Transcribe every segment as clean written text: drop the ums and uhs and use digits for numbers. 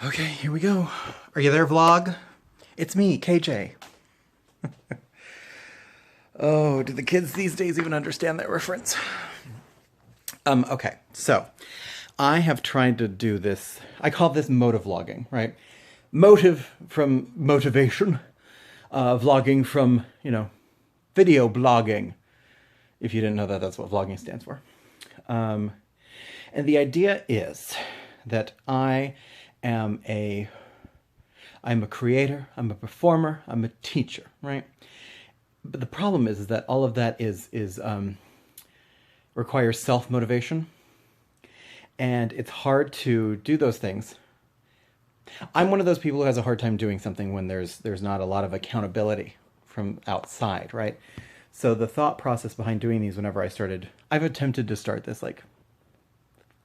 Okay, here we go. Are you there, vlog? It's me, KJ. Oh, do the kids these days even understand that reference? Okay, so I have tried to do this. I call this motivlogging, right? Motive from motivation. Vlogging from, video blogging. If you didn't know that, that's what vlogging stands for. And the idea is that I'm a creator, I'm a performer, I'm a teacher, right? But the problem is that all of that requires self-motivation, and it's hard to do those things. I'm one of those people who has a hard time doing something when there's not a lot of accountability from outside, right? So the thought process behind doing these whenever I've attempted to start this like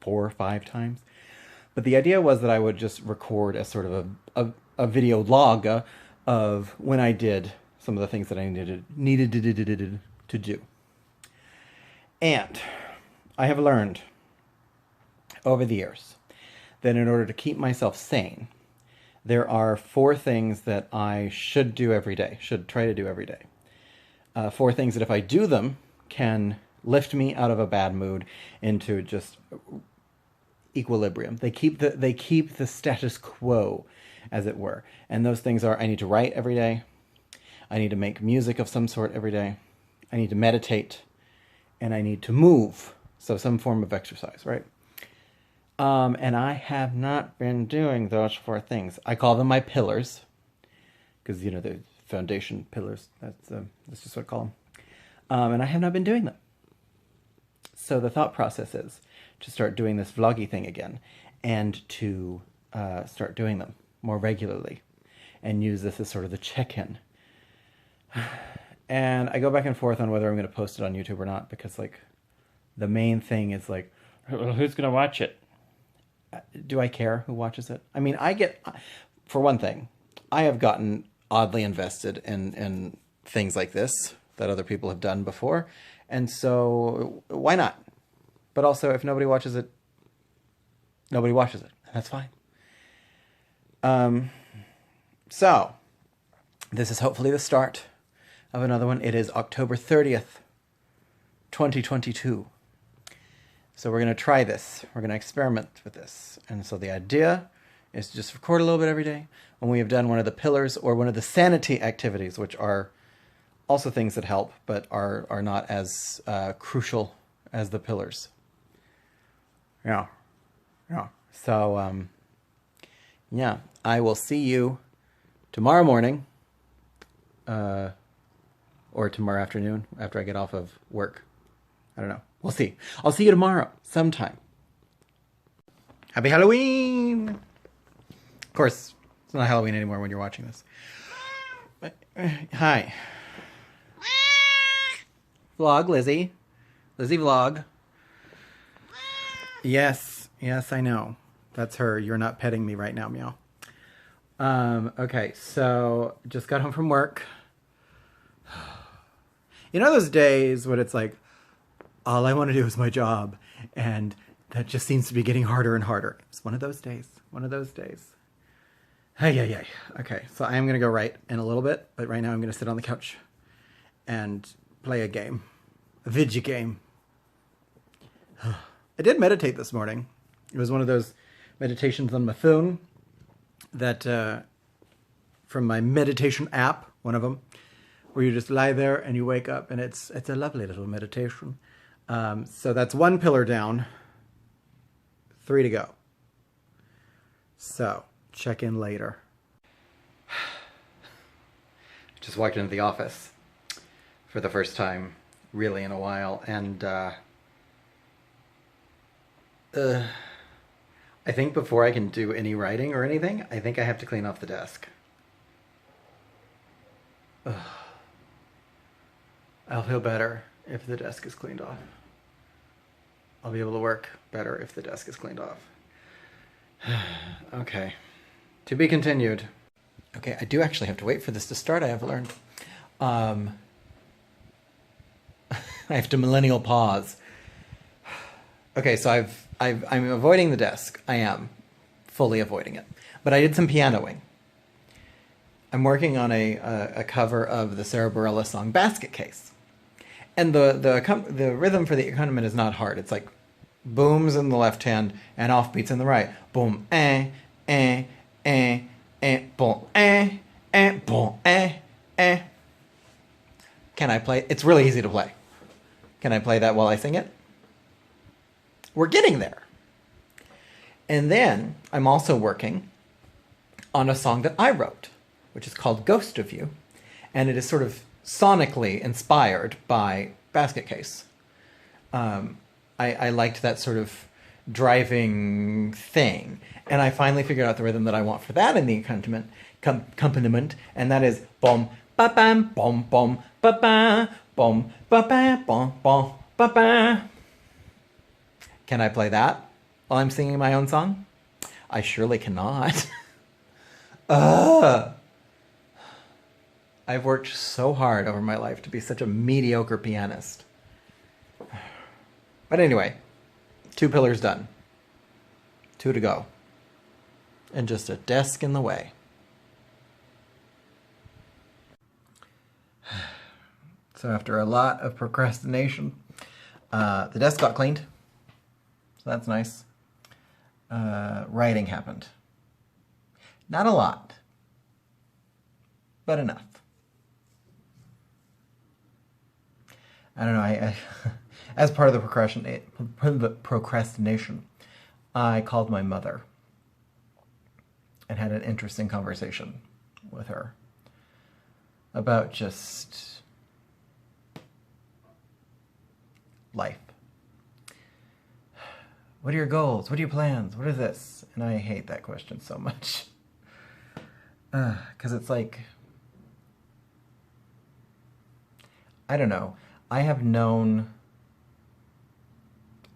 4 or 5 times. But the idea was that I would just record as sort of a video log of when I did some of the things that I needed to do. And I have learned over the years that in order to keep myself sane, there are 4 things that I should do every day, should try to do every day. 4 things that if I do them can lift me out of a bad mood into just equilibrium. They keep the status quo, as it were. And those things are: I need to write every day, I need to make music of some sort every day, I need to meditate, and I need to move. So some form of exercise, right? And I have not been doing those 4 things. I call them my pillars, because the foundation pillars. That's just what I call them. And I have not been doing them. So the thought process is to start doing this vloggy thing again, and to start doing them more regularly, and use this as sort of the check-in. And I go back and forth on whether I'm going to post it on YouTube or not, because the main thing is well, who's going to watch it? Do I care who watches it? I mean, for one thing, I have gotten oddly invested in things like this that other people have done before, and so why not? But also, if nobody watches it, nobody watches it, and that's fine. So this is hopefully the start of another one. It is October 30th, 2022. So we're going to try this. We're going to experiment with this. And so the idea is to just record a little bit every day when we have done one of the pillars or one of the sanity activities, which are also things that help, but are not as crucial as the pillars. Yeah. So, yeah, I will see you tomorrow morning, or tomorrow afternoon after I get off of work. I don't know. We'll see. I'll see you tomorrow sometime. Happy Halloween! Of course, it's not Halloween anymore when you're watching this. Hi. Vlog, Lizzie. Lizzie vlog. Yes, I know. That's her. You're not petting me right now, meow. Okay, so just got home from work. You know those days when it's like, all I want to do is my job, and that just seems to be getting harder and harder. It's one of those days. Hey. Okay, so I am going to go write in a little bit, but right now I'm going to sit on the couch and play a game. A video game. I did meditate this morning. It was one of those meditations on my phone that, from my meditation app, one of them, where you just lie there and you wake up, and it's a lovely little meditation. So that's 1 pillar down, 3 to go. So check in later. Just walked into the office for the first time really in a while, and I think before I can do any writing or anything, I think I have to clean off the desk. I'll feel better if the desk is cleaned off. I'll be able to work better if the desk is cleaned off. Okay. To be continued. Okay, I do actually have to wait for this to start, I have learned. I have to millennial pause. Okay, so I'm avoiding the desk. I am fully avoiding it. But I did some pianoing. I'm working on a cover of the Sarah Bareilles song Basket Case. And the rhythm for the accompaniment is not hard. It's like booms in the left hand and offbeats in the right. Boom, boom, boom, Can I play? It's really easy to play. Can I play that while I sing it? We're getting there. And then I'm also working on a song that I wrote, which is called Ghost of You. And it is sort of sonically inspired by Basket Case. I liked that sort of driving thing. And I finally figured out the rhythm that I want for that in the accompaniment, and that is bom, ba bam, bom, bom, ba ba, bom, ba ba, bom, bom, ba ba. Can I play that while I'm singing my own song? I surely cannot. I've worked so hard over my life to be such a mediocre pianist. But anyway, 2 pillars done. 2 to go. And just a desk in the way. So after a lot of procrastination, the desk got cleaned. So that's nice. Writing happened. Not a lot, but enough. I don't know, I as part of the procrastination, I called my mother and had an interesting conversation with her about just life. What are your goals? What are your plans? What is this? And I hate that question so much. Because it's like, I don't know. I have known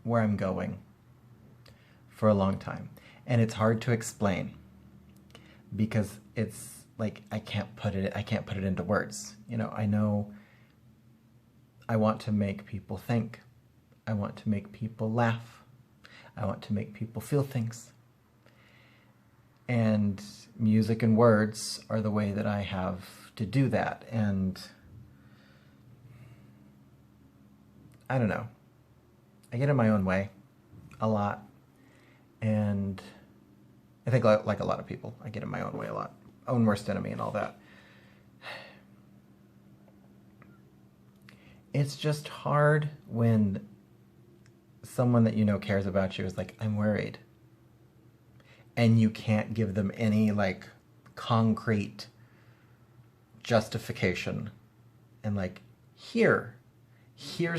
where I'm going for a long time. And it's hard to explain because it's like I can't put it into words. You know, I know I want to make people think. I want to make people laugh. I want to make people feel things. And music and words are the way that I have to do that. And I don't know. I get in my own way a lot. And I think like a lot of people, I get in my own way a lot. Own worst enemy and all that. It's just hard when someone that you know cares about you is like, I'm worried. And you can't give them any like concrete justification. And like, here's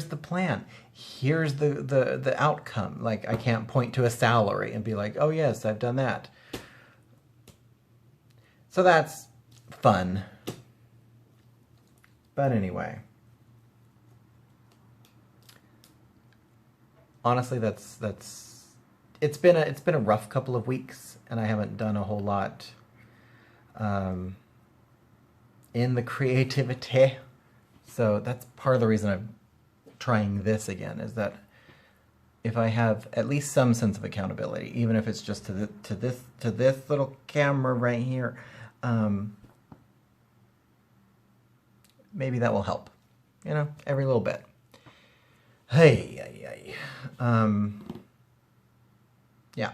the plan. Here's the outcome. Like, I can't point to a salary and be like, oh yes, I've done that. So that's fun. But anyway. Honestly, it's been a rough couple of weeks, and I haven't done a whole lot in the creativity. So that's part of the reason I'm trying this again, is that if I have at least some sense of accountability, even if it's just to this little camera right here, maybe that will help. You know, every little bit. Hey. Yeah.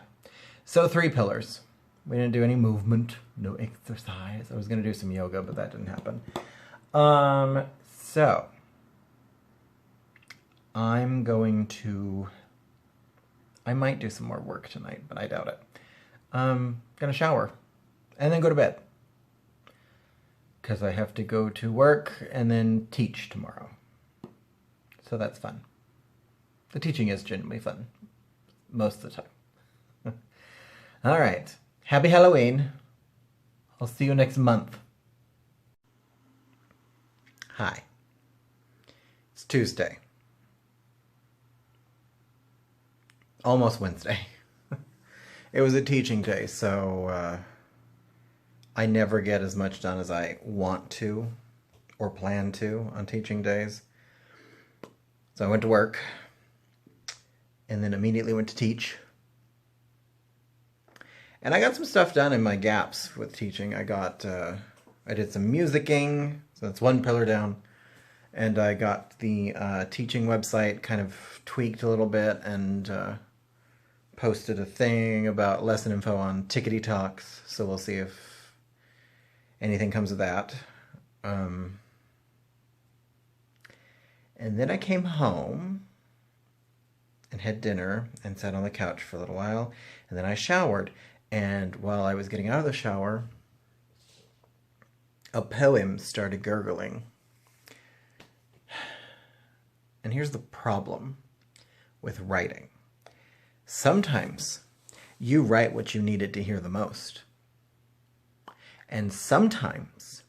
So 3 pillars. We didn't do any movement, no exercise. I was going to do some yoga, but that didn't happen. So I might do some more work tonight, but I doubt it. I'm going to shower and then go to bed. Because I have to go to work and then teach tomorrow. So that's fun. The teaching is genuinely fun. Most of the time. All right. Happy Halloween. I'll see you next month. Hi. It's Tuesday. Almost Wednesday. It was a teaching day, so I never get as much done as I want to or plan to on teaching days. So I went to work and then immediately went to teach. And I got some stuff done in my gaps with teaching. I did some musicking, so that's one pillar down. And I got the teaching website kind of tweaked a little bit and posted a thing about lesson info on Tickety Talks. So we'll see if anything comes of that. And then I came home and had dinner and sat on the couch for a little while. And then I showered. And while I was getting out of the shower, a poem started gurgling. And here's the problem with writing. Sometimes you write what you needed to hear the most. And sometimes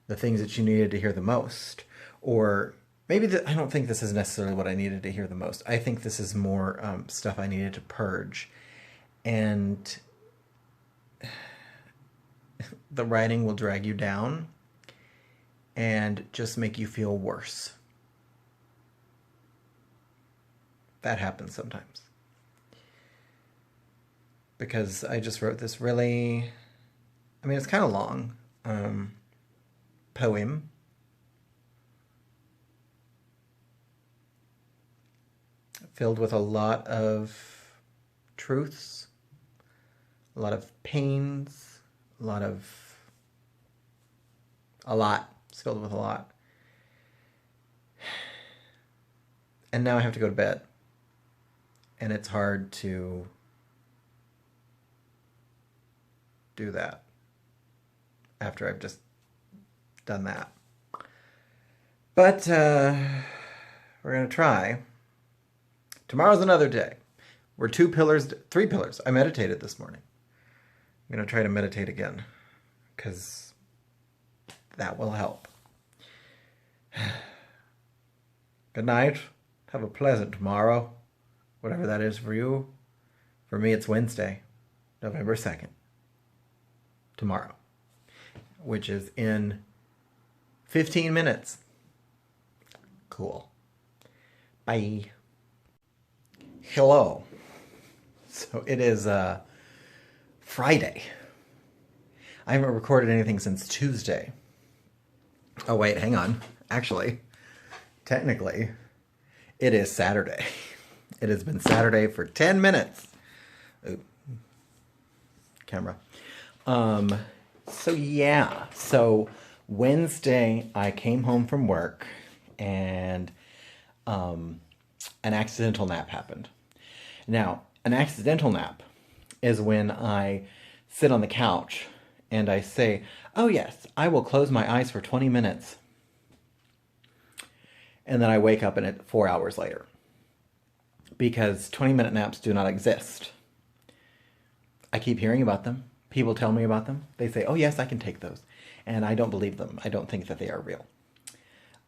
the things that you needed to hear the most, or maybe I don't think this is necessarily what I needed to hear the most. I think this is more stuff I needed to purge. And the writing will drag you down and just make you feel worse. That happens sometimes. Because I just wrote this really, I mean, it's kind of long, poem. Filled with a lot of truths, a lot of pains, a lot. It's filled with a lot. And now I have to go to bed. And it's hard to do that after I've just done that. But we're going to try. Tomorrow's another day. We're 3 pillars. I meditated this morning. I'm going to try to meditate again because that will help. Good night. Have a pleasant tomorrow. Whatever that is for you. For me, it's Wednesday, November 2nd. Tomorrow. Which is in 15 minutes. Cool. Bye. Hello. So it is Friday. I haven't recorded anything since Tuesday. Oh, wait, hang on. Actually, technically, it is Saturday. It has been Saturday for 10 minutes. Ooh. Camera. So yeah. So Wednesday, I came home from work and an accidental nap happened. Now, an accidental nap is when I sit on the couch and I say, oh yes, I will close my eyes for 20 minutes. And then I wake up in it 4 hours later. Because 20-minute naps do not exist. I keep hearing about them. People tell me about them. They say, oh yes, I can take those. And I don't believe them. I don't think that they are real.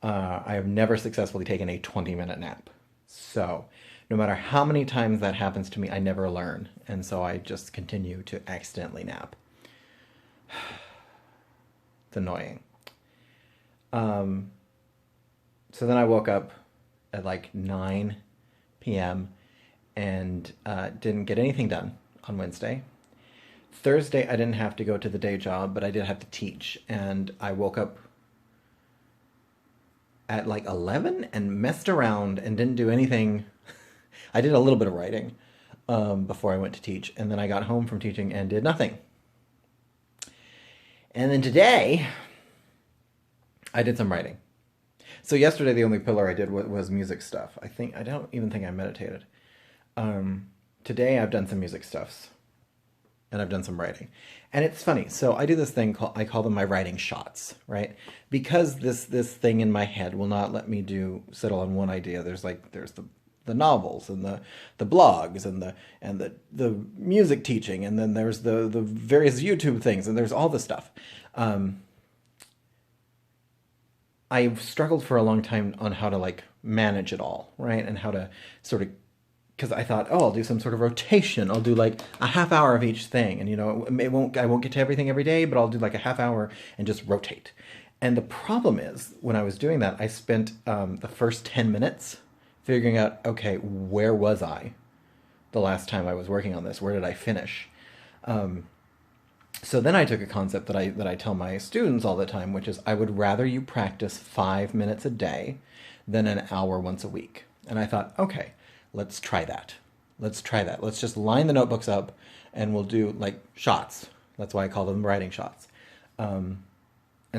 I have never successfully taken a 20-minute nap. So no matter how many times that happens to me, I never learn. And so I just continue to accidentally nap. It's annoying. So then I woke up at like 9 p.m. and didn't get anything done on Wednesday. Thursday, I didn't have to go to the day job, but I did have to teach. And I woke up at like 11 and messed around and didn't do anything. I did a little bit of writing before I went to teach. And then I got home from teaching and did nothing. And then today, I did some writing. So yesterday, the only pillar I did was music stuff. I don't even think I meditated. Today, I've done some music stuffs. And I've done some writing. And it's funny. So I do this thing, I call them my writing shots, right? Because this thing in my head will not let me settle on one idea. There's the novels and the blogs and the music teaching. And then there's the various YouTube things. And there's all this stuff. I've struggled for a long time on how to like manage it all, right? And how to sort of, because I thought, oh, I'll do some sort of rotation. I'll do like a half hour of each thing. And, I won't get to everything every day, but I'll do like a half hour and just rotate. And the problem is, when I was doing that, I spent the first 10 minutes figuring out, okay, where was I the last time I was working on this? Where did I finish? So then I took a concept that I tell my students all the time, which is I would rather you practice 5 minutes a day than an hour once a week. And I thought, okay, let's try that. Let's try that. Let's just line the notebooks up and we'll do like shots. That's why I call them writing shots. And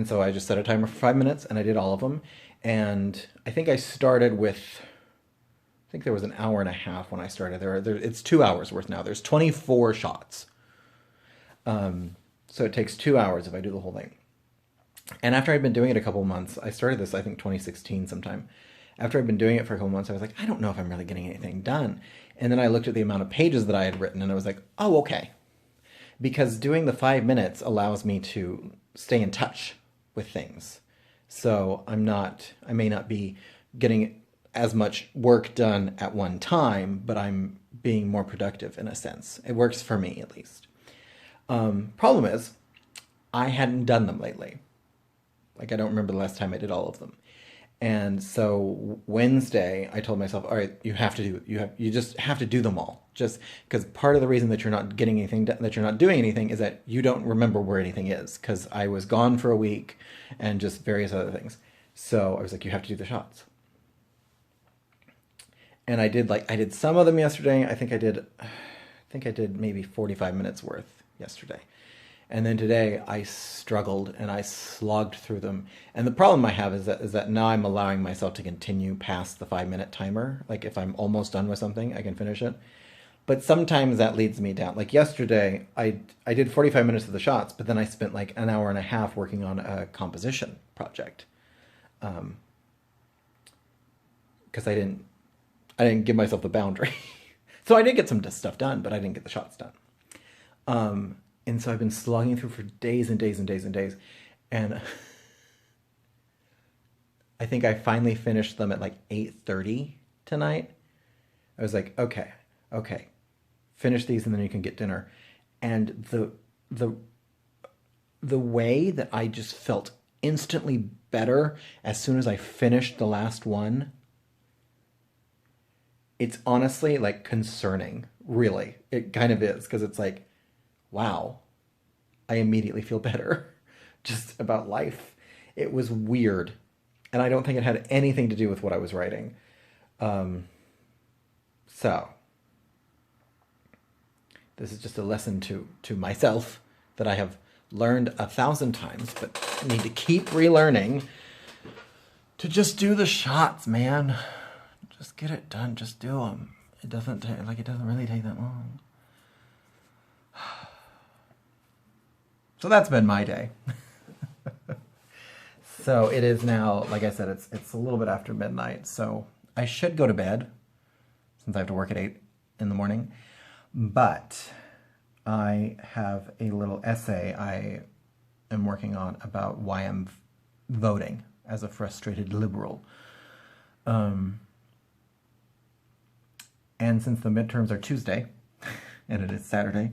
so I just set a timer for 5 minutes and I did all of them. And I think I started with, I think there was an hour and a half when I started. It's 2 hours worth now. There's 24 shots. So it takes 2 hours if I do the whole thing. And after I'd been doing it a couple months, I started this, I think 2016 sometime. After I'd been doing it for a couple months, I was like, I don't know if I'm really getting anything done. And then I looked at the amount of pages that I had written and I was like, oh, okay. Because doing the 5 minutes allows me to stay in touch with things. So I may not be getting as much work done at one time, but I'm being more productive in a sense. It works for me at least. Problem is, I hadn't done them lately. Like I don't remember the last time I did all of them. And so Wednesday, I told myself, all right, you just have to do them all. Just because part of the reason that you're not getting anything done, that you're not doing anything, is that you don't remember where anything is. Because I was gone for a week and just various other things. So I was like, you have to do the shots. And I did some of them yesterday. I think I did maybe 45 minutes worth yesterday. And then today I struggled and I slogged through them. And the problem I have is that now I'm allowing myself to continue past the 5-minute timer. Like if I'm almost done with something, I can finish it. But sometimes that leads me down. Like yesterday, I did 45 minutes of the shots, but then I spent like an hour and a half working on a composition project. Because I didn't give myself the boundary. So I did get some stuff done, but I didn't get the shots done. And so I've been slogging through for days and days and days and days. And I think I finally finished them at like 8:30 tonight. I was like, okay, finish these and then you can get dinner. And the way that I just felt instantly better as soon as I finished the last one, it's honestly like concerning, really. It kind of is, because it's like, wow, I immediately feel better just about life. It was weird. And I don't think it had anything to do with what I was writing. So this is just a lesson to myself that I have learned 1,000 times, but need to keep relearning to just do the shots, man. Just get it done. Just do them. It doesn't really take that long. So that's been my day. So it is now, like I said, it's a little bit after midnight. So I should go to bed since I have to work at 8 in the morning. But I have a little essay I am working on about why I'm voting as a frustrated liberal. And since the midterms are Tuesday, and it is Saturday,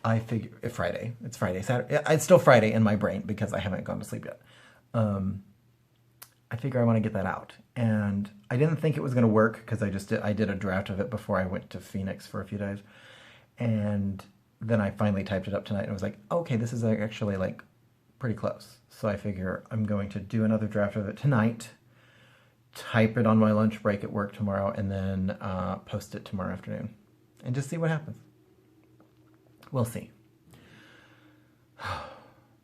I figure, it's Friday, Saturday, it's still Friday in my brain because I haven't gone to sleep yet. I figure I want to get that out. And I didn't think it was going to work because I did a draft of it before I went to Phoenix for a few days. And then I finally typed it up tonight and I was like, okay, this is actually like pretty close. So I figure I'm going to do another draft of it tonight, type it on my lunch break at work tomorrow, and then post it tomorrow afternoon and just see what happens. We'll see.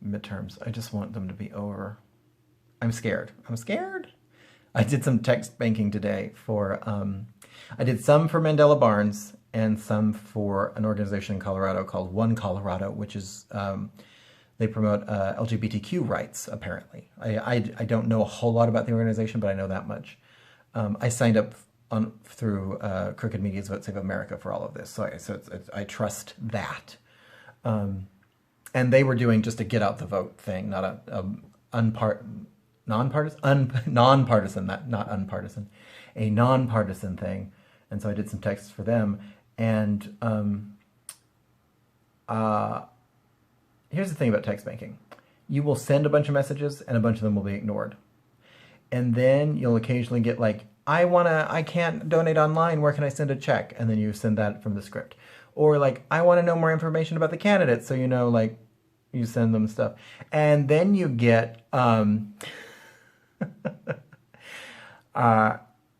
Midterms. I just want them to be over. I'm scared. I did some text banking today for, I did some for Mandela Barnes and some for an organization in Colorado called One Colorado, which is, they promote LGBTQ rights, apparently. I don't know a whole lot about the organization, but I know that much. I signed up through Crooked Media's Vote Save America for all of this, so I trust that. And they were doing just a get out the vote thing, not a nonpartisan thing. And so I did some texts for them. And here's the thing about text banking. You will send a bunch of messages and a bunch of them will be ignored. And then you'll occasionally get like, I can't donate online, where can I send a check? And then you send that from the script. Or like, I want to know more information about the candidates. So, you know, like you send them stuff. And then you get,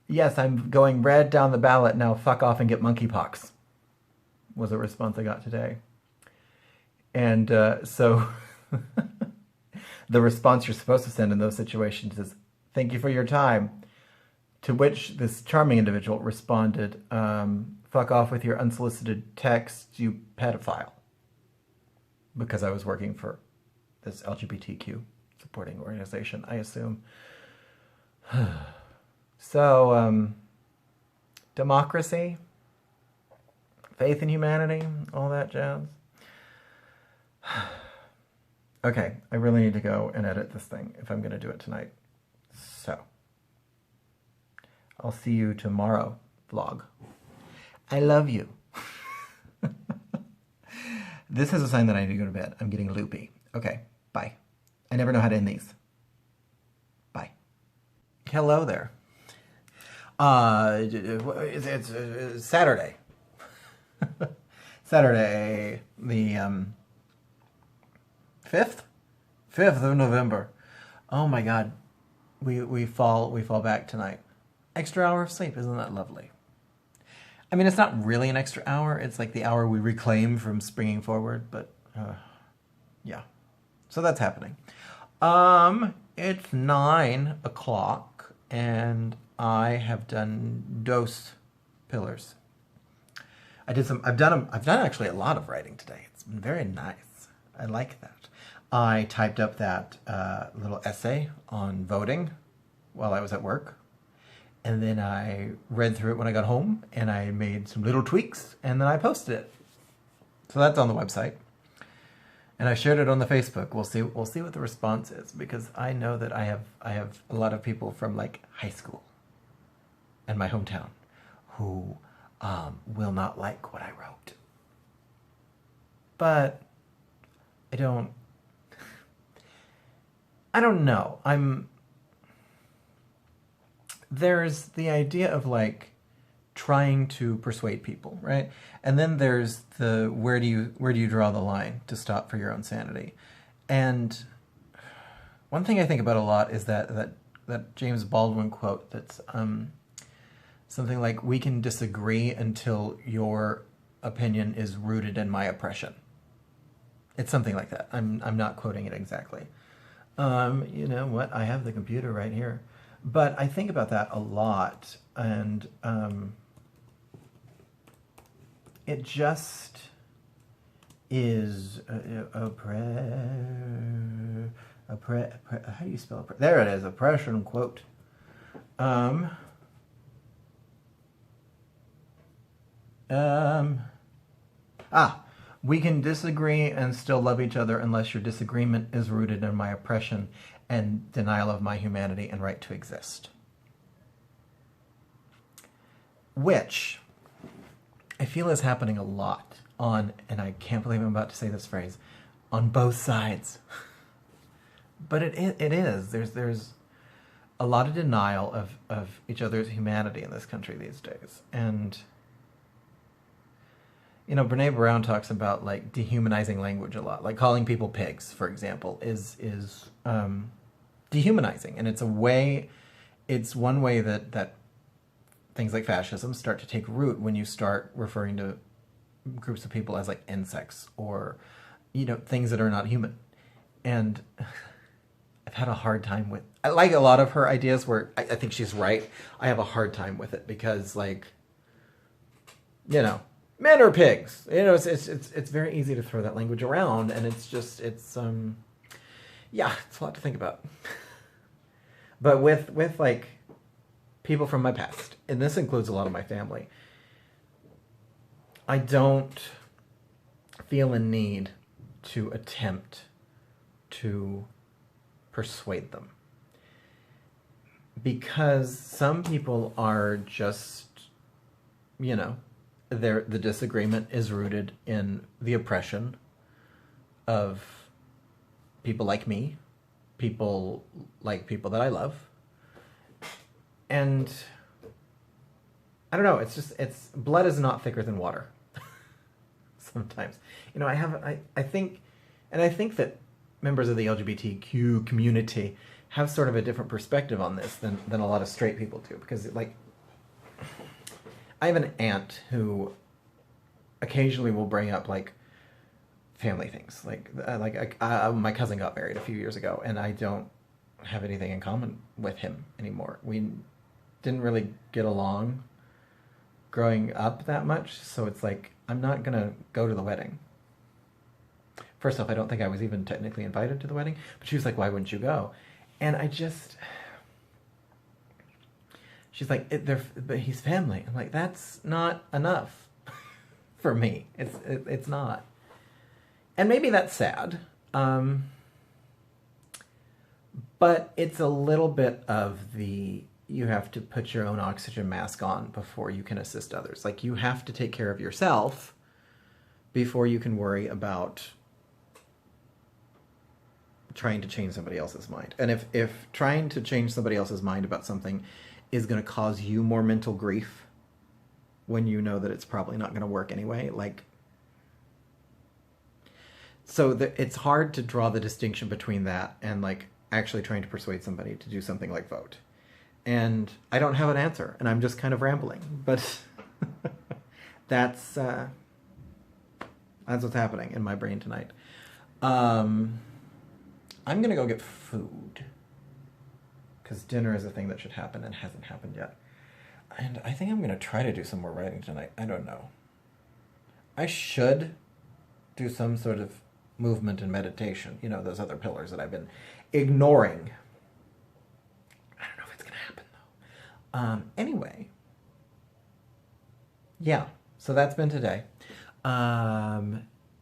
yes, I'm going red down the ballot. Now fuck off and get monkeypox was a response I got today. And so the response you're supposed to send in those situations is, thank you for your time. To which this charming individual responded, fuck off with your unsolicited text, you pedophile. Because I was working for this LGBTQ supporting organization, I assume. So, democracy, faith in humanity, all that jazz. Okay, I really need to go and edit this thing if I'm going to do it tonight. So, I'll see you tomorrow, vlog. I love you. This is a sign that I need to go to bed. I'm getting loopy. Okay, bye. I never know how to end these. Bye. Hello there. It's Saturday. Saturday, the 5th? 5th of November. Oh my God. We fall back tonight. Extra hour of sleep, isn't that lovely? I mean, it's not really an extra hour. It's like the hour we reclaim from springing forward, but yeah. So that's happening. It's 9 o'clock and I have done dose pillars. I've done actually a lot of writing today. It's been very nice. I like that. I typed up that little essay on voting while I was at work. And then I read through it when I got home, and I made some little tweaks, and then I posted it. So that's on the website. And I shared it on the Facebook. We'll see what the response is, because I know that I have a lot of people from like high school and my hometown who will not like what I wrote. But I don't know. There's the idea of like trying to persuade people, right? And then there's the where do you draw the line to stop for your own sanity? And one thing I think about a lot is that James Baldwin quote that's something like, we can disagree until your opinion is rooted in my oppression. It's something like that. I'm not quoting it exactly. You know what? I have the computer right here. But I think about that a lot, and it just is how do you spell oppression? There it is, oppression quote. We can disagree and still love each other unless your disagreement is rooted in my oppression and denial of my humanity and right to exist. Which I feel is happening a lot on, and I can't believe I'm about to say this phrase, on both sides. But it is. There's a lot of denial of each other's humanity in this country these days. And you know, Brene Brown talks about like dehumanizing language a lot. Like calling people pigs, for example, is dehumanizing, and it's one way that things like fascism start to take root when you start referring to groups of people as like insects or, you know, things that are not human. And I've had a hard time with, I like a lot of her ideas where I think she's right. I have a hard time with it because, like, you know, men are pigs. You know, it's very easy to throw that language around, and it's yeah, it's a lot to think about. But with like people from my past, and this includes a lot of my family, I don't feel a need to attempt to persuade them. Because some people are just, you know, the disagreement is rooted in the oppression of people like me, people like people that I love. And I don't know, it's blood is not thicker than water. sometimes. I think, and I think that members of the LGBTQ community have sort of a different perspective on this than a lot of straight people do, because like, I have an aunt who occasionally will bring up like family things, my cousin got married a few years ago, and I don't have anything in common with him anymore. We didn't really get along growing up that much, so it's like, I'm not gonna go to the wedding. First off, I don't think I was even technically invited to the wedding, but she was like, why wouldn't you go? And she's like, but he's family. I'm like, that's not enough for me. It's not. And maybe that's sad. But it's a little bit of you have to put your own oxygen mask on before you can assist others. Like, you have to take care of yourself before you can worry about trying to change somebody else's mind. And if trying to change somebody else's mind about something is going to cause you more mental grief when you know that it's probably not going to work anyway, like, so it's hard to draw the distinction between that and like actually trying to persuade somebody to do something like vote. And I don't have an answer, and I'm just kind of rambling, but that's what's happening in my brain tonight. I'm gonna go get food, because dinner is a thing that should happen and hasn't happened yet. And I think I'm gonna try to do some more writing tonight. I don't know. I should do some sort of movement and meditation, those other pillars that I've been ignoring. I don't know if it's gonna happen though. Anyway, yeah, so that's been today.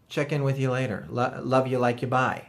Check in with you later. Love you like you, bye.